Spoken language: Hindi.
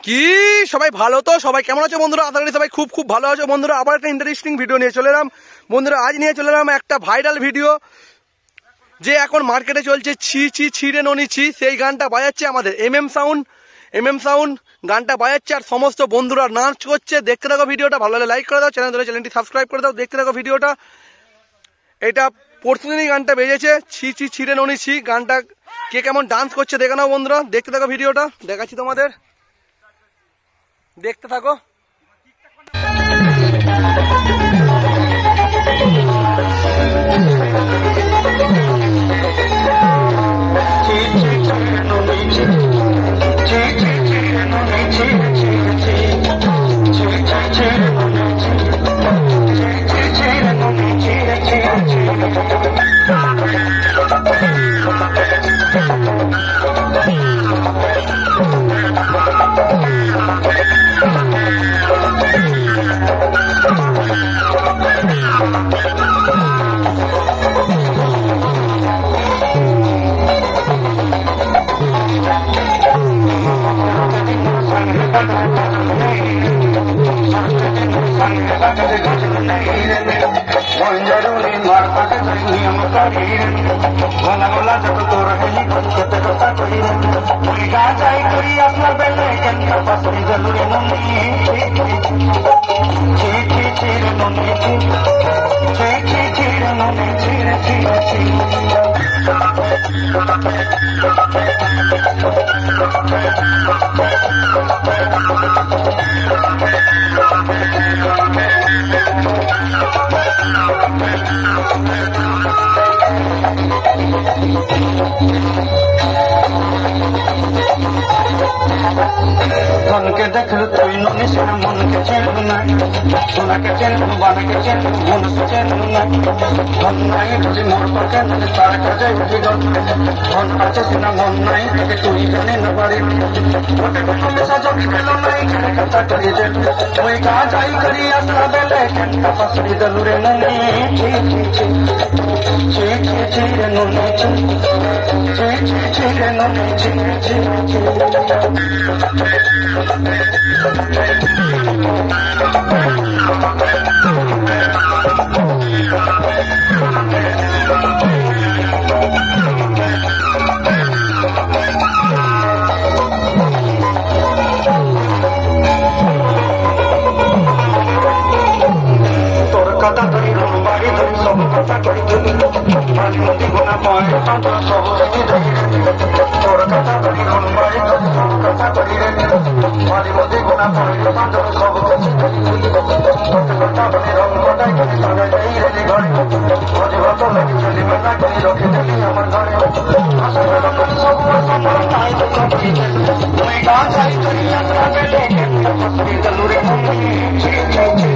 কি সবাই ভালো তো? সবাই কেমন আছো বন্ধুরা? আশা করি সবাই খুব খুব ভালো আছো বন্ধুরা। আবার একটা ইন্টারেস্টিং ভিডিও নিয়ে চলে এলাম বন্ধুরা। আজ নিয়ে চলে এলাম একটা ভাইরাল ভিডিও, যে এখন মার্কেটে চলছে ছি ছি ছিঁড়ে ননি ছি। সেই গানটা বাজাচ্ছে আমাদের এম এম সাউন্ড গানটা বাজাচ্ছে, আর সমস্ত বন্ধুরা নাচ করছে। দেখতে থাকো ভিডিওটা, ভালো লাগলে লাইক করে দাও, চ্যানেলটি সাবস্ক্রাইব করে দাও। দেখতে থাকো ভিডিওটা। এটা পরশুদিনই গানটা বেজেছে, ছি ছি ছিঁড়ে ননি ছি। গানটা কে কেমন ডান্স করছে দেখে নাও বন্ধুরা। দেখতে থাকো ভিডিওটা, দেখাচ্ছি তোমাদের, দেখতে থাকো। मन के देख तुई ननी से मन के चैन नहीं सोना के चैन बन के चैन मन से चैन नहीं मन नहीं तुझे मोर पर के नदी तार कर जाए उठी गन मन अच्छे से ना मन नहीं के तुई जाने न बारी मोटे को में सा जब खेलो नहीं करे कथा करी जे कोई कहां जाई करी असला बेले कंटा पसरी दलुरे ननी ची ची ची ची ची रे ननी ची ची ची ची रे ननी ची ची ची कथा धरी बाड़ी धरी सब कथा कही माली मती गुना पाए सब रही तोर कथा धरी बाड़ी धरी सब कथा कही माली मती गुना पाए सब कथा बनी रंग कटाई करी सारा जाई रे घरे मजे भात लगी चली बना करी रखे चली हमर घरे आशा रंग सब समर नाई तो कभी मैं गा जाई करी यात्रा में लेके पसरी दलुरे मम्मी ची ची ची